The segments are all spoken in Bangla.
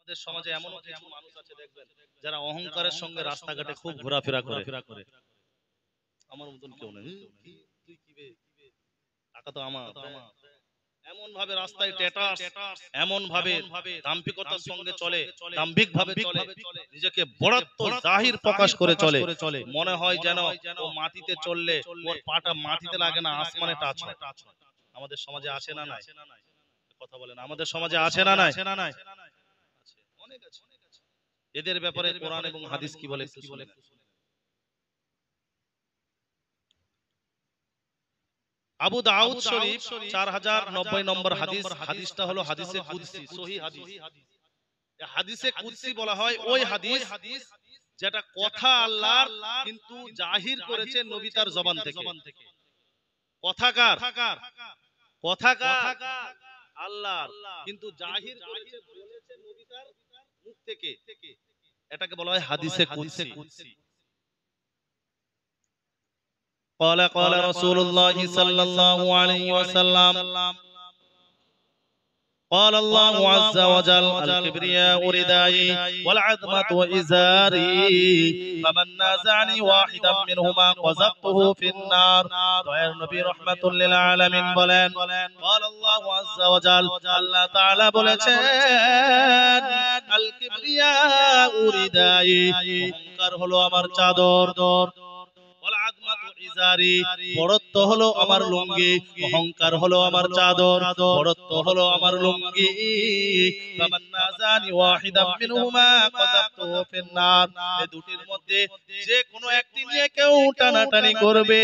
আমাদের সমাজে এমনও কিছু মানুষ আছে দেখবেন যারা অহংকারের সঙ্গে রাস্তাঘাটে খুব ঘোরাফেরা করে। আমার মতন কেউ নেই, তুই কি বে, টাকা তো আমার, এমন ভাবে রাস্তায় স্ট্যাটাস, এমন ভাবে দাম্ভিকতার সঙ্গে চলে, দাম্ভিক ভাবে চলে, নিজেকে বড়ত্ব জাহির প্রকাশ করে চলে। মনে হয় যেন ও মাটিতে চললে ওর পাটা মাটিতে লাগে না, আসমানে টাচ হয়। আমাদের সমাজে আছে না নাই? কথা বলেন, আমাদের সমাজে আছে না নাই? অনেক আছে। এদের ব্যাপারে কোরআন এবং হাদিস কি বলে একটু শুনুন। আবু দাউদ শরীফ 4090 নম্বর হাদিস, হাদিসটা হলো হাদিসে কুদসি, সহিহ হাদিস। হাদিসে কুদসি বলা হয় ওই হাদিস যেটা কথা আল্লাহর কিন্তু জাহির করেছে নবী তার জবান থেকে। কথাকার আল্লাহর কিন্তু জাহির করেছে, বলেছে নবী তার মুখ থেকে, এটাকে বলা হয় হাদিসে কুদসি। قال رسول الله صلى الله عليه وسلم قال الله عز وجل الكبرياء ردائي والعظمة إزاري فمن نازعني واحدا منهما قذفته في النار। দয়ার নবী রাহমাতুল লিল আলামিন বলেন, قال الله عز وجل, আল্লাহ তাআলা বলেছেন, আল কিবরিয়াউ রিদাই, অহংকার হলো আমার চাদর, বড়ত্ব হলো আমার লুঙ্গি, অহংকার হলো আমার চাদর, বড়ত্ব হলো আমার লুঙ্গি। এই দুটির মধ্যে যে কোনো একটি নিয়ে কেউ টানাটানি করবে,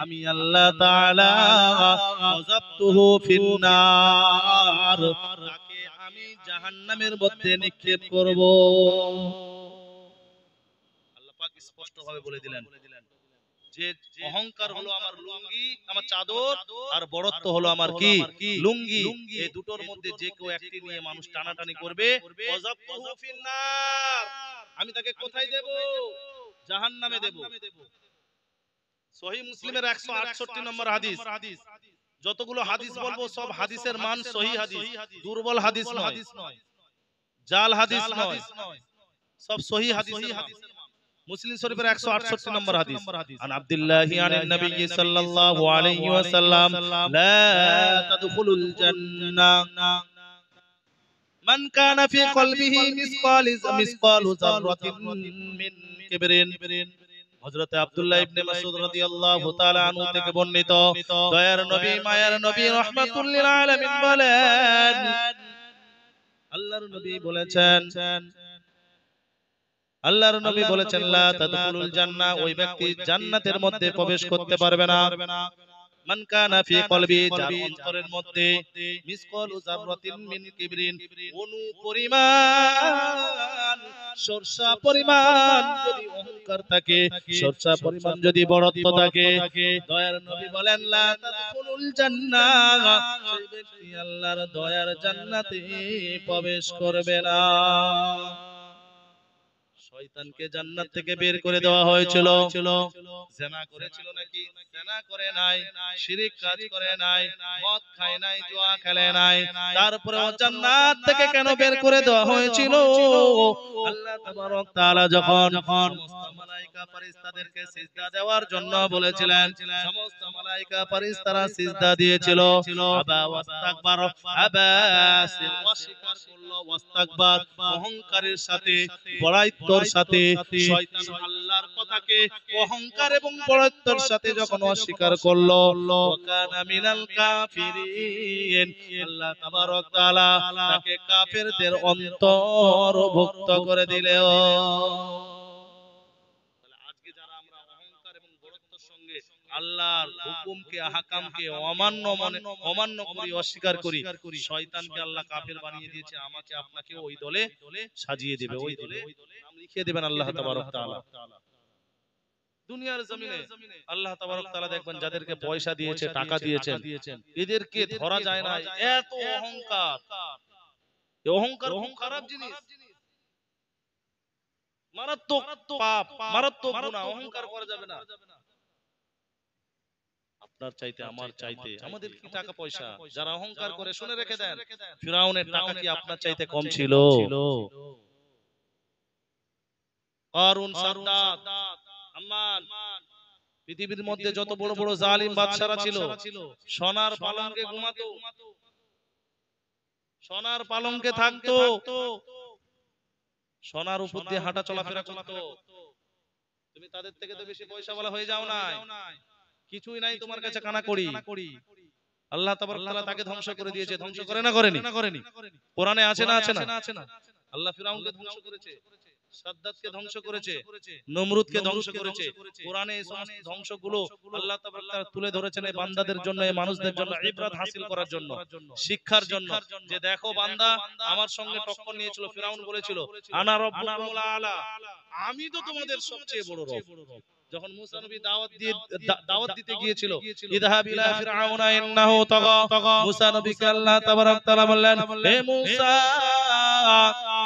আমি আল্লাহ তাআলা আযাবতুহু ফিন্নার, তাকে আমি জাহান্নামের মধ্যে নিক্ষেপ করব। আল্লাহ পাক স্পষ্ট ভাবে বলে দিলেন যে অহংকার হলো আমার লুঙ্গি, আমার চাদর, আর বড়ত্ব হলো আমার কি লুঙ্গি। এই দুটোর মধ্যে যে কেউ একটি নিয়ে মানুষ টানাটানি করবে, আযাবতুহু ফিন্নার, আমি তাকে কোথায় দেব? জাহান্নামে দেব। সহিহ মুসলিমের 168 নম্বর হাদিস। যতগুলো হাদিস বলবো সব হাদিসের মান সহিহ হাদিস, দুর্বল হাদিস নয়, জাল হাদিস নয়, সব সহিহ হাদিস। মুসলিম শরীফের 168 নম্বর হাদিস। আন আব্দুল্লাহি আনিন নবী সাল্লাল্লাহু আলাইহি ওয়াসাল্লাম, লা তাদখুলুল জান্নাহ মান কানা ফি কলবিহি মিসকালু যাররাতিন মিন কিবরিন। হযরত আব্দুল্লাহ ইবনে মাসউদ রাদিয়াল্লাহু তাআলা আনহু থেকে বর্ণিত, দয়ার নবী মায়ার নবী রাহমাতুল লিল আলামিন বলেন, আল্লাহর নবী বলেছেন, আল্লাহর নবী বলেছেন, লা তাদখুলুল জান্নাহ, ওই ব্যক্তি জান্নাতের মধ্যে প্রবেশ করতে পারবে না। মান কানা ফি কলবি, যার অন্তরের মধ্যে মিসকালু যাররাতিন মিন কিবরিন, অনু পরিমাণ, সরষা পরিমাণ যদি অহংকার থাকে, সরষা পরিমাণ যদি বড়ত্ব থাকে, দয়ার নবী বলেন, লা তাদখুলুল জান্নাহ, সেই ব্যক্তি আল্লাহর দয়ার জান্নাতে প্রবেশ করবে না। শয়তানকে জান্নাত থেকে বের করে দেওয়া হয়েছিল। জিনা করেছিল নাকি? জিনা করে নাই, শিরক কাজ করে নাই, মদ খায় নাই, জুয়া খেলে নাই, তারপরেও জান্নাত থেকে কেন বের করে দেওয়া হয়েছিল? আল্লাহ তাবারক তাআলা যখন সমস্ত মালায়েকা ফেরেশতাদেরকে সিজদা দেওয়ার জন্য বলেছিলেন, সমস্ত মালায়েকা ফেরেশতারা সিজদা দিয়েছিল। আবা ওয়াস্তাকবার, আবা, সে অস্বীকার করলো, ওয়াস্তাকবার, অহংকারের সাথে, বড়াইত্বর সাথে, শয়তান আল্লাহর কথাকে অহংকার এবং বড়াইত্বর সাথে যখন অস্বীকার করলো, ওয়াকানা মিনাল কাফিরিন, আল্লাহ তাবারক তাআলা তাকে কাফেরদের অন্তর্ভুক্ত করে দিলেন। আজকে যারা আমরা অহংকার এবং বড়ত্বের সঙ্গে আল্লাহর হুকুমকে, আহকামকে অমান্য করি, অস্বীকার করি, শয়তানকে আল্লাহ কাফের বানিয়ে দিয়েছে। আমাকে আপনাকে ওই দলে সাজিয়ে দেবে, ওই দলে নাম লিখিয়ে দেবেন আল্লাহ তাবারক তাআলা। দুনিয়ার জমিনে আল্লাহ তাবারক তাআলা দেখবেন যাদেরকে পয়সা দিয়েছে, টাকা দিয়েছেন, এদেরকে ধরা যায় না, এত অহংকার। এই অহংকার খুব খারাপ জিনিস, মারাত্মক পাপ, মারাত্মক গুনাহ। অহংকার করা যাবে না। আপনার চাইতে আমার চাইতে আমাদের কি টাকা পয়সা? যারা অহংকার করে শুনে রেখে দেন, ফিরাউনের টাকা কি আপনার চাইতে কম ছিল? কারুন, সাদ্দাত, হাম্মান, পৃথিবীর মধ্যে যত বড় বড় জালিম বাদশারা ছিল, সোনার পালঙ্কে ঘুমাতো, সোনার পালঙ্কে থাকতো, সোনার উপর দিয়ে হাঁটা চলাফেরা করতো। তুমি তাদের থেকে তো বেশি পয়সাওয়ালা হয়ে যাও না, কিছুই নাই তোমার কাছে, কানা করি। আল্লাহ তাবারক তাআলা তাকে ধ্বংস করে দিয়েছে, ধ্বংস করে না করেনি? কোরআনে আছে না আছে না? আল্লাহ ফিরাউনকে ধ্বংস করেছে, সাদ্দাতকে ধ্বংস করেছে, নমরুদকে ধ্বংস করেছে। কোরআনে এই সমস্ত ধ্বংসগুলো আল্লাহ তাবারক তাআলা তুলে ধরেছেন এই বান্দাদের জন্য, এই মানুষদের জন্য ইবরাত হাসিল করার জন্য, শিক্ষার জন্য। যে দেখো বান্দা আমার সঙ্গে টক্কর নিয়েছিল, ফিরাউন বলেছিল আনা রাব্বুকুমুল আলা, আমি তো তোমাদের সবচেয়ে বড় রব। যখন মুসা নবী দাওয়াত দিতে গিয়েছিল, ইযহাব ইলা ফিরআউনা ইন্নাহু তাগা, মুসা নবীকে আল্লাহ তাবারক তাআলা বললেন,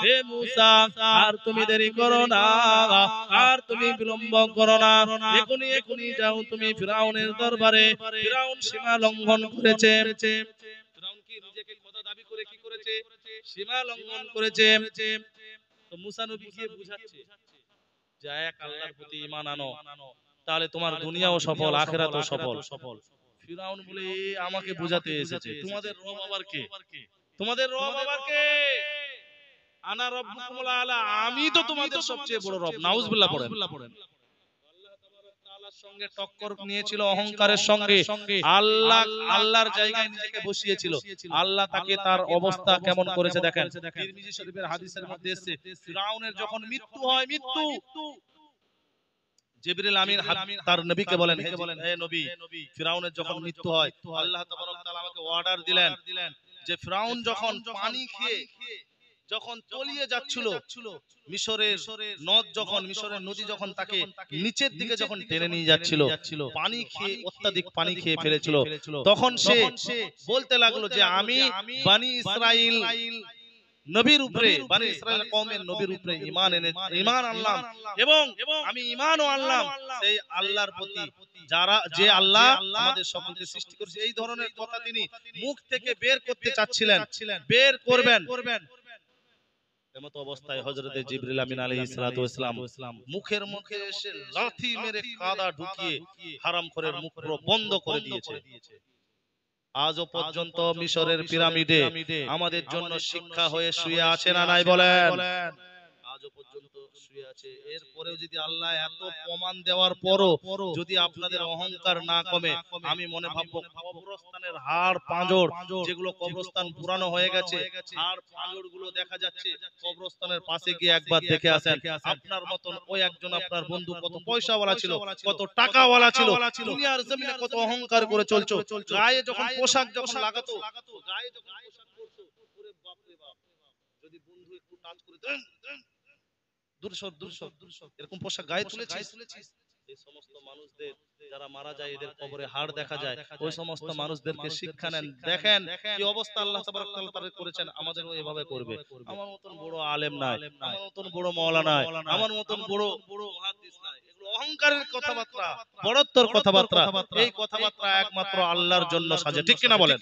হে মুসা আর তুমি দেরি করো না, আর তুমি বিলম্ব করো না, এখনি যাও তুমি ফিরআউনের দরবারে। ফিরআউন সীমা লঙ্ঘন করেছে। ফিরআউন কি নিজেকে খোদা দাবি করে কি করেছে? সীমা লঙ্ঘন করেছে। তো মুসা নবী গিয়ে বুঝাচ্ছে যে এক আল্লাহর প্রতি ঈমান আনো, তাহলে তোমার দুনিয়াও সফল, আখিরাতও সফল। ফিরআউন বলে আমাকে বুঝাতে এসেছে, তোমাদের রব আবার কে? তোমাদের রব আবার কে? আনা রাব্বুকুমুল আলা, আমি তো তোমাদের সবচেয়ে বড় রব। নাউজুবিল্লাহ পড়েন। আল্লাহ তাবারক তাআলার সঙ্গে টক্কর নিয়েছিল অহংকারের সঙ্গে। আল্লাহর জায়গায় নিজেকে বসিয়েছিল। আল্লাহ তাকে তার অবস্থা কেমন করেছে দেখেন। তিরমিজি শরীফের হাদিসের মধ্যে এসেছে, ফিরআউনের যখন মৃত্যু হয়, জিবরিল আমিন তার নবীকে বলেন, হে নবী, ফিরআউনের যখন মৃত্যু হয়, আল্লাহ তাবারক তাআলা আমাকে অর্ডার দিলেন যে ফিরআউন যখন পানি খেয়ে যখন তলিয়ে যাচ্ছিল, মিশরের নদী যখন তাকে নিচের দিকে যখন টেনে নিয়ে যাচ্ছিল, অত্যাধিক পানি খেয়ে ফেলেছিল, তখন সে বলতে লাগলো যে আমি বনি ইসরাইল নবীর উপরে, বনি ইসরাইল কওমের নবীর উপরে ঈমান আনলাম, এবং আমি ঈমানও আনলাম সেই আল্লাহর প্রতি যে আল্লাহ আমাদের সকলকে সৃষ্টি করেছে। এই ধরনের কথা তিনি মুখ থেকে বের করতে চাচ্ছিলেন, বের করবেন। এমত অবস্থায় হযরতে জিবরিল আমিন আলাইহিস সালাতু ওয়াস সালাম মুখের মুখে এসে লাথি মেরে কাদা ঢুকিয়ে হারামখোরের মুখ পুরো বন্ধ করে দিয়েছে। আজও পর্যন্ত মিশরের পিরামিডে আমাদের জন্য শিক্ষা হয়ে শুয়ে আছে না নাই বলেন? আজও পর্যন্ত শুয়ে আছে। এরপরেও যদি আল্লাহ এত প্রমাণ দেওয়ার পরও যদি আপনাদের অহংকার না কমে, আমি মনে ভাববো কবরস্থানের হাড় পাঁজর যেগুলো কবরস্থান পুরানো হয়ে গেছে, হাড় পাঁজর গুলো দেখা যাচ্ছে, কবরস্থানের পাশে গিয়ে একবার দেখে আসেন। আপনার মতন ওই একজন আপনার বন্ধু কত পয়সাওয়ালা ছিল, কত টাকাওয়ালা ছিল, দুনিয়ার জমিনে কত অহংকার করে চলছো, গায়ে যখন পোশাক যখন লাগাতো, গায়ে যখন পোশাক পরতো, ওরে বাপ রে বাপ, যদি বন্ধু একটু টাচ করে দেন, এরকম পোশাক গায়ে তুলেছিস। এই সমস্ত মানুষদের যারা মারা যায়, এদের কবরে হাড় দেখা যায়, ওই সমস্ত মানুষদেরকে শিক্ষা নেন, দেখেন কি অবস্থা আল্লাহ তাবারক তাআলা তাদের করেছেন, আমাদেরও এভাবে করবে। আমার মতন বড় আলেম নাই, আমার মতন বড় মাওলানা নাই, আমার মতন বড় মুহাদ্দিস নাই। এগুলো অহংকারের কথাবার্তা, বড়ত্বর কথাবার্তা। এই কথাবার্তা একমাত্র আল্লাহর জন্য সাজে, ঠিক কিনা বলেন?